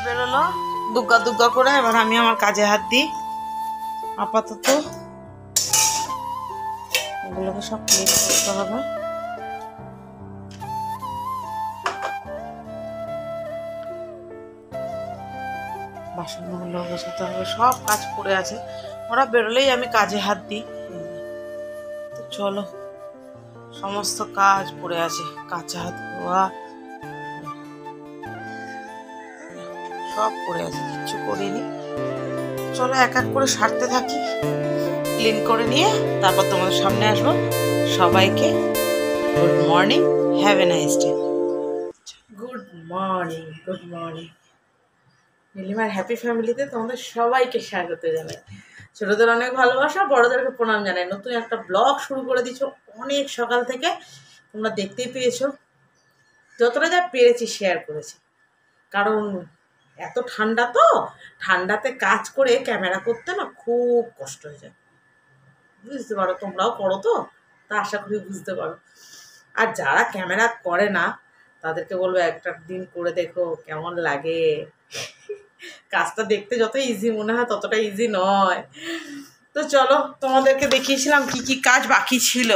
বেরোলো দুগ্গা দুগ্গা করে। এবার আমি আমার কাজে হাত দিই। আপাতত এগুলোকে সব ক্লিন করতে হবে। বাসনগুলো গোছাতে হবে, সব কাজ পড়ে আছে। ওরা বেরোলেই আমি কাজে হাত দিই। তো চলো, সমস্ত কাজ পড়ে আছে, কাঁচা হাত ধোয়া সব পড়ে আছে, কিচ্ছু করিনি। চলো এক এক করে সারতে থাকি, ক্লিন করে নিয়ে তারপর তোমাদের সামনে আসবো। সবাইকে good morning, have a nice day. Good morning, good morning. নীলিমার হ্যাপি ফ্যামিলিতে তোমাদের সবাইকে স্বাগত জানাই। ছোটদের অনেক ভালোবাসা, বড়দেরকে প্রণাম জানাই। নতুন একটা ব্লগ শুরু করে দিচ্ছ অনেক সকাল থেকে, তোমরা দেখতেই পেয়েছো। যতটা যা পেরেছি শেয়ার করেছি, কারণ এত ঠান্ডা, তো ঠান্ডাতে কাজ করে ক্যামেরা করতে না খুব কষ্ট হয়ে যায়, বুঝতে পারো। তোমরাও করো তো, তা আশা করি বুঝতে পারো। আর যারা ক্যামেরা করে না তাদেরকে বলবো একটা দিন করে দেখো কেমন লাগে। কাজটা দেখতে যত ইজি মনে হয় ততটা ইজি নয়। তো চলো, তোমাদেরকে দেখিয়েছিলাম কি কি কাজ বাকি ছিল,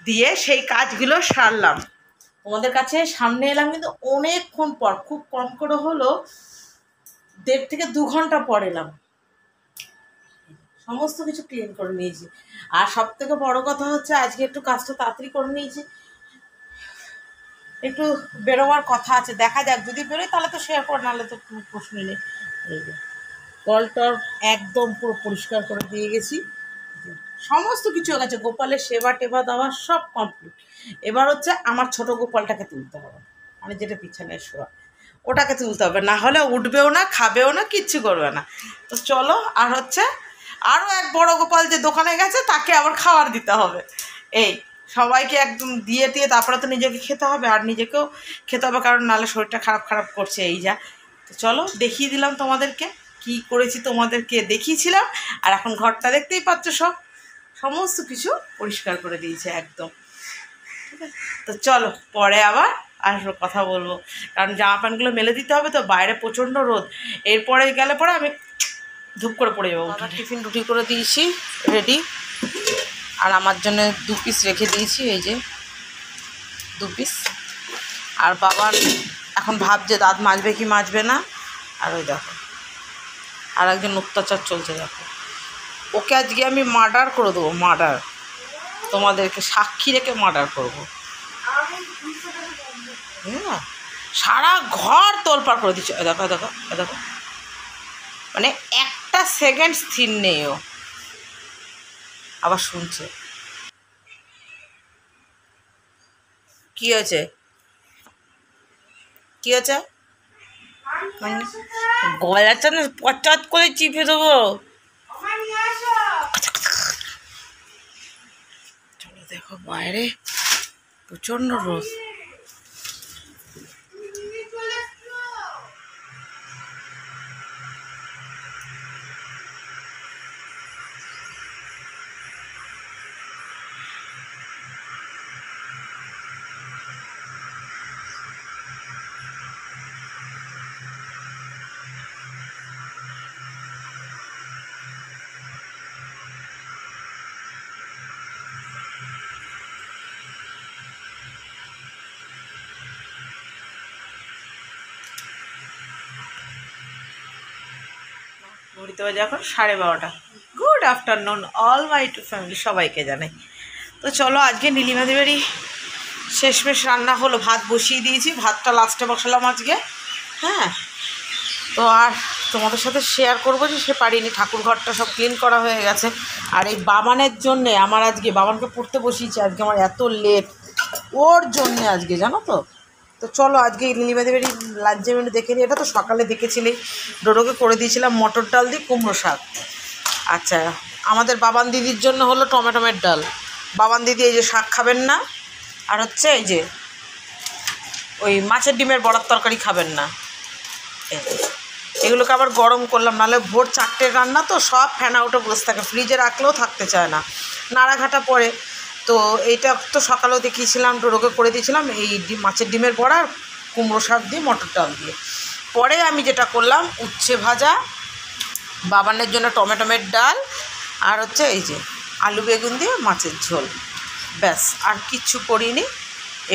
দিয়ে সেই কাজগুলো সারলাম। তোমাদের কাছে সামনে এলাম কিন্তু অনেকক্ষণ পর, খুব কম করে হলো 1.5 থেকে 2 ঘন্টা পর এলাম। সমস্ত কিছু ক্লিন করে নিয়েছি। আর সব থেকে বড় কথা হচ্ছে আজকে একটু কাজটা তাড়াতাড়ি করে নিয়েছি। একটু বেরোবার কথা আছে, দেখা যাক, যদি বেরোয় তাহলে তো শেয়ার করে, নাহলে তো কোনো প্রশ্ন নেই। এই যে কলটর একদম পুরো পরিষ্কার করে দিয়ে গেছি, সমস্ত কিছু হয়ে গেছে। গোপালের সেবা টেবা দেওয়া সব কমপ্লিট। এবার হচ্ছে আমার ছোট গোপালটাকে তুলতে হবে, মানে যেটা পিছনে শোয়া, ওটাকে তুলতে হবে, না হলে উঠবেও না, খাবেও না, কিচ্ছু করবে না। তো চলো, আর হচ্ছে আরও এক বড় গোপাল যে দোকানে গেছে তাকে আবার খাবার দিতে হবে। এই সবাইকে একদম দিয়ে তারপরে তো নিজেকে খেতে হবে, আর নিজেকেও খেতে হবে, কারণ নাহলে শরীরটা খারাপ খারাপ করছে। এই যা। তো চলো, দেখিয়ে দিলাম তোমাদেরকে কি করেছি, তোমাদেরকে দেখিয়েছিলাম। আর এখন ঘরটা দেখতেই পাচ্ছ, সমস্ত কিছু পরিষ্কার করে দিয়েছে একদম, ঠিক আছে। তো চলো, পরে আবার আসবো, কথা বলবো, কারণ জামা প্যান্টগুলো মেলে দিতে হবে, তো বাইরে প্রচণ্ড রোদ। এরপরে গেলে পরে আমি ধূপ করে পড়ে যাবো। টিফিন রুটি করে দিয়েছি রেডি, আর আমার জন্য 2 পিস রেখে দিয়েছি, এই যে 2 পিস। আর বাবার এখন ভাবছে দাঁত মাজবে কি মাজবে না। আর ওই দেখো আর একজন অত্যাচার চলছে, দেখো। ওকে আজকে আমি মার্ডার করে দেবো, মার্ডার, তোমাদেরকে সাক্ষী রেখে মার্ডার করবো। হ্যাঁ, সারা ঘর তোলপাড় করে দিচ্ছে। দেখো দেখো দেখো, মানে একটা সেকেন্ড স্থির নেই ও। আবার শুনছে। কি হয়েছে, কি হয়েছে? গলাটা না পচাত করে চিপে দেবো। চলো, দেখো বাইরে প্রচণ্ড রোদ। ঘুরিতে বাজে এখন 12:30। Good afternoon all my to family, সবাইকে জানাই। তো চলো আজকে নীলিমাদি বাড়ি শেষমেশ রান্না হলো, ভাত বসিয়ে দিয়েছি, ভাতটা লাস্টে বসালাম আজকে। হ্যাঁ, তো আর তোমাদের সাথে শেয়ার করবো যে সে পারিনি, ঠাকুর ঘরটা সব ক্লিন করা হয়ে গেছে। আর এই বাবানের জন্যে আমার আজকে বাবানকে পড়তে বসিয়েছি, আজকে আমার এত লেট ওর জন্যে আজকে, জানো তো। তো চলো আজকে নীলিমাদি বাড়ি লাঞ্চে মেনু দেখে নিই। এটা তো সকালে দেখেছিলি, ডোডোকে করে দিয়েছিলাম মটর ডাল দিয়ে কুমড়ো শাক। আচ্ছা, আমাদের বাবান দিদির জন্য হলো টমেটোমের ডাল। বাবান দিদি এই যে শাক খাবেন না, আর হচ্ছে এই যে ওই মাছের ডিমের বড়ার তরকারি খাবেন না। এগুলোকে আবার গরম করলাম, নাহলে ভোর 4টের রান্না তো সব ফ্যান আউটে বসে থাকে, ফ্রিজে রাখলেও থাকতে চায় না, নাড়াঘাটা পড়ে। তো এইটা তো সকালেও দেখিয়েছিলাম, ডোডোকে করে দিয়েছিলাম এই মাছের ডিমের বড়া আর কুমড়ো শাক দিয়ে মটর ডাল দিয়ে। পরে আমি যেটা করলাম, উচ্ছে ভাজা, বাবানের জন্য টমেটোমের ডাল, আর হচ্ছে এই যে আলু বেগুন দিয়ে মাছের ঝোল, ব্যাস আর কিচ্ছু করিনি।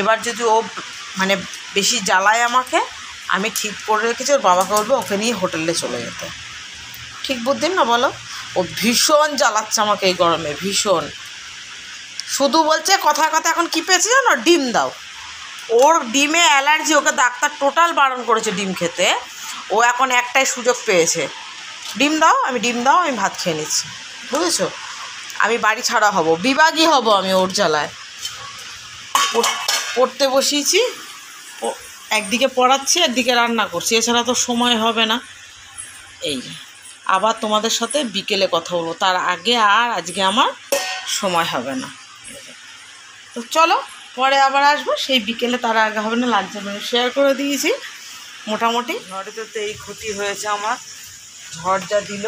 এবার যদি ও মানে বেশি জ্বালায় আমাকে, আমি ঠিক করে রেখেছি ওর বাবাকে বলবো ওকে নিয়ে হোটেলে চলে যেতে। ঠিক বুদ্ধি না বলো? ও ভীষণ জ্বালাচ্ছে আমাকে এই গরমে, ভীষণ। শুধু বলছে কথায় কথা এখন কী পেয়েছে জানো, ডিম দাও। ওর ডিমে অ্যালার্জি, ওকে ডাক্তার টোটাল বারণ করেছে ডিম খেতে। ও এখন একটাই সুযোগ পেয়েছে, ডিম দাও, আমি ডিম দাও, আমি ভাত খেয়ে নিচ্ছি, বুঝেছো? আমি বাড়ি ছাড়া হব, বিভাগী হব আমি ওর জ্বালায়। পড়তে বসিয়েছি, একদিকে পড়াচ্ছি একদিকে রান্না করছি, এছাড়া তো সময় হবে না। এই আবার তোমাদের সাথে বিকেলে কথা বলবো, তার আগে আর আজকে আমার সময় হবে না। তো চলো পরে আবার আসবো, সেই বিকেলে, তার আগে হবে না। লাঞ্চের মেনু শেয়ার করে দিয়েছি মোটামুটি। ঝড়েতে তো এই ক্ষতি হয়েছে আমার, ঝড় যা দিল,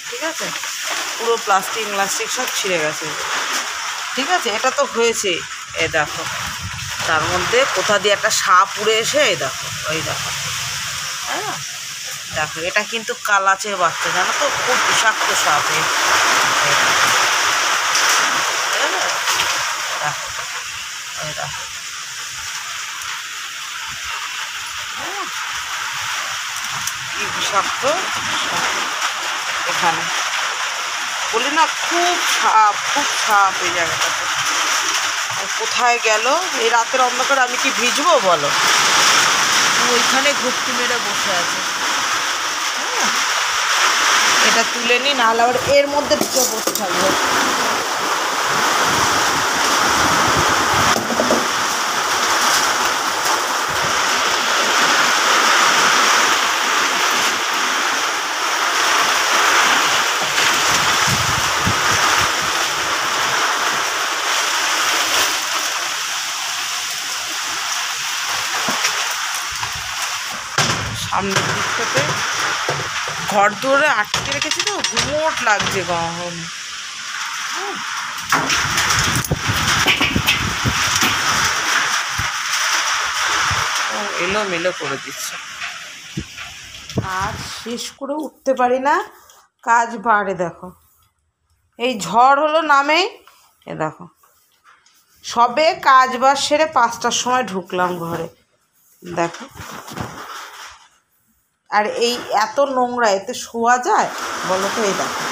ঠিক আছে, পুরো প্লাস্টিক সব ছিঁড়ে গেছে। ঠিক আছে, এটা তো হয়েছে, এ দেখো, তার মধ্যে কোথা দিয়ে একটা সাপ উড়ে এসে, এই দেখো, ওই দেখো, হ্যাঁ দেখো, এটা কিন্তু কালাচের বাচ্চা, জানো তো, খুব বিষাক্ত সাপ। কি বিষাক্ত এখানে, বলি না, খুব সাপ এই জায়গাটাতে। কোথায় গেল এই রাতের অন্ধকার, আমি কি ভিজবো বলো? ওইখানে ঘুরতি মেরে বসে আছে। এটা তুলে নি, নাহলে আবার এর মধ্যে ঢুকে বসে থাকবো। সামনের দিকটাতে ঘর দৌড়ে আটকে রেখেছি তো, গুমোট লাগছে গরম। এলোমেলো করে দিচ্ছে, কাজ শেষ করে উঠতে পারি না, কাজ বাড়ে। দেখো এই ঝড় হলো নামেই, এ দেখো সবে কাজ বাজ সেরে 5টার সময় ঢুকলাম ঘরে, দেখো। আর এই এত নোংরা, এতে শোয়া যায় বলো তো? এই দেখো,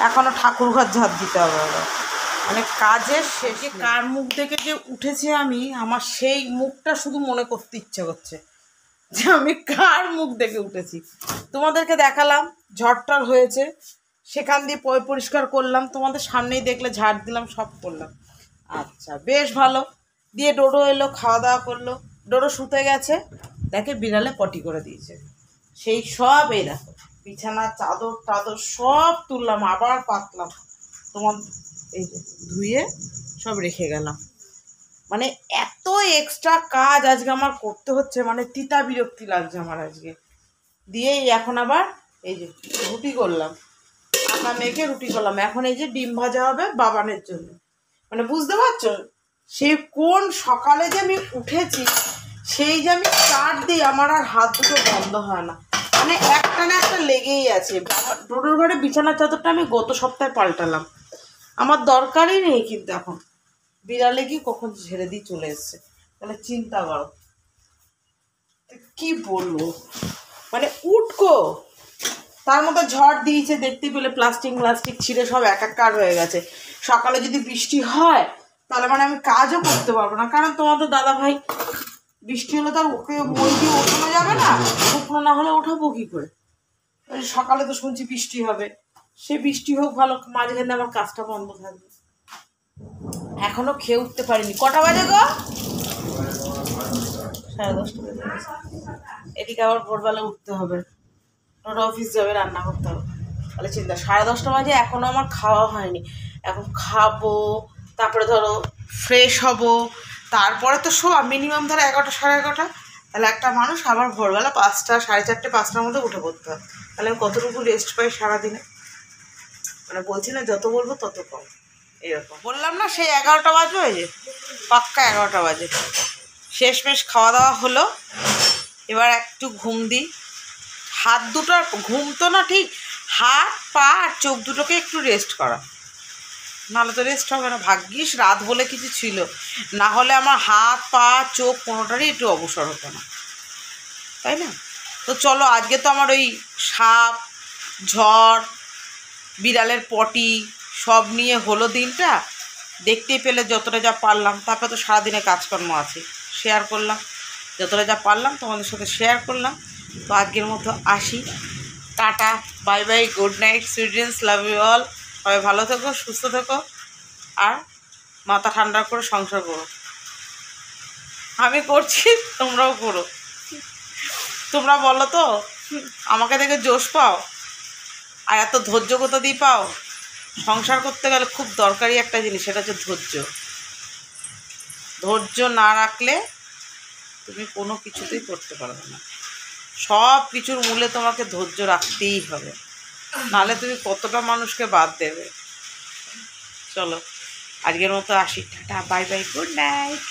এখনো ঠাকুর ঘর ঝাঁপ দিতে হবে, মানে কাজের শেষে কার মুখ দেখে যে উঠেছি আমি, আমার সেই মুখটা শুধু মনে করতে ইচ্ছে করছে যে আমি কার মুখ দেখে উঠেছি। তোমাদেরকে দেখালাম ঝড়টার হয়েছে, সেখান দিয়ে পরিষ্কার করলাম, তোমাদের সামনেই দেখলে, ঝাড় দিলাম, সব করলাম। আচ্ছা বেশ ভালো। দিয়ে ডোডো এলো, খাওয়া দাওয়া করলো, ডোডো শুতে গেছে, দেখে বিড়ালে পটি করে দিয়েছে, সেই সব এই দেখো বিছানার চাদর সব তুললাম, আবার পাতলাম, তোমার এই যে ধুয়ে সব রেখে গেলাম। মানে এত এক্সট্রা কাজ আজকে আমার করতে হচ্ছে, মানে তিতা বিরক্তি লাগছে আমার আজকে। দিয়েই এখন আবার এই যে রুটি করলাম, আটা মেখে রুটি করলাম। এখন এই যে ডিম ভাজা হবে বাবানের জন্য, মানে বুঝতে পারছো, সেই কোন সকালে যে আমি উঠেছি, সেই যে আমি চাট দিই, আমার আর হাত দুটো বন্ধ হয় না, মানে একটা না একটা লেগেই আছে। ডোডোর ঘরে বিছানার চাদরটা আমি গত সপ্তাহে পাল্টালাম, আমার দরকারই নেই, কিন্তু এখন বিড়ালে কি কখন ঝেড়ে দিয়ে চলে এসছে, তাহলে চিন্তা করো, কি বলবো। মানে উটকো, তার মধ্যে ঝড় দিয়েছে, দেখতে পেলে প্লাস্টিক ছিঁড়ে সব একাকার হয়ে গেছে। সকালে যদি বৃষ্টি হয় তাহলে মানে আমি কাজও করতে পারবো না, কারণ তোমাদের দাদা ভাই বৃষ্টি হলে তার ওকে মই দিয়ে ওঠানো যাবে না, শুকনো না হলে ওঠাবো কি করে? সকালে তো শুনছি বৃষ্টি হবে, সে বৃষ্টি হোক ভালো, মাঝখানে আমার কাজটা বন্ধ থাকবে। এখনো খেয়ে উঠতে পারিনি। কটা বাজে গো? 10:30 বাজে। এদিকে আবার ভোরবেলা উঠতে হবে, ওরা অফিস যাবে, রান্না করতে হবে, তাহলে চিন্তা। 10:30 বাজে, এখনো আমার খাওয়া হয়নি। এখন খাবো, তারপরে ধরো ফ্রেশ হব, তারপরে তো শোয়া মিনিমাম ধরো 11টা 11:30। তাহলে একটা মানুষ আবার ভোরবেলা 5টা 4:30 5টার মধ্যে উঠে পড়তে হয়। তাহলে আমি কতটুকু রেস্ট পাই সারাদিনে? মানে বলছি না যত বলবো তত কম, এরকম। বললাম না সেই 11টা বাজবে, যে পাক্কা 11টা বাজে। শেষমেশ খাওয়া দাওয়া হলো, এবার একটু ঘুম দিই। হাত দুটো, ঘুম তো না ঠিক, হাত পা আর চোখ দুটোকে একটু রেস্ট করা, নাহলে তো রেস্ট হবে না। ভাগ্যিস রাত বলে কিছু ছিল, না হলে আমার হাত পা চোখ কোনোটারই একটু অবসর হতো না, তাই না? তো চলো, আজকে তো আমার ওই সাপ, ঝড়, বিড়ালের পটি সব নিয়ে হলো দিনটা। দেখতেই পেলে যতটা যা পারলাম, তারপরে তো সারাদিনে কাজকর্ম আছে, শেয়ার করলাম যতটা যা পারলাম, তোমাদের সাথে শেয়ার করলাম। তো আজকের মতো আসি, টাটা, bye bye, good night, sweet dreams, love you all. সবাই ভালো থেকো, সুস্থ থেকো, আর মাথা ঠান্ডা করে সংসার করো। আমি করছি, তোমরাও করো। তোমরা বলো তো, আমাকে দেখে জোশ পাও আর এত ধৈর্য কোথা দিয়ে পাও? সংসার করতে গেলে খুব দরকারি একটা জিনিস, সেটা হচ্ছে ধৈর্য। ধৈর্য না রাখলে তুমি কোনো কিছুতেই করতে পারবে না। সব কিছুর মূলে তোমাকে ধৈর্য রাখতেই হবে, নাহলে তুমি কতটা মানুষকে বাদ দেবে। চলো, আজকের মতো আসি, টাটা, বাই বাই, গুড নাইট।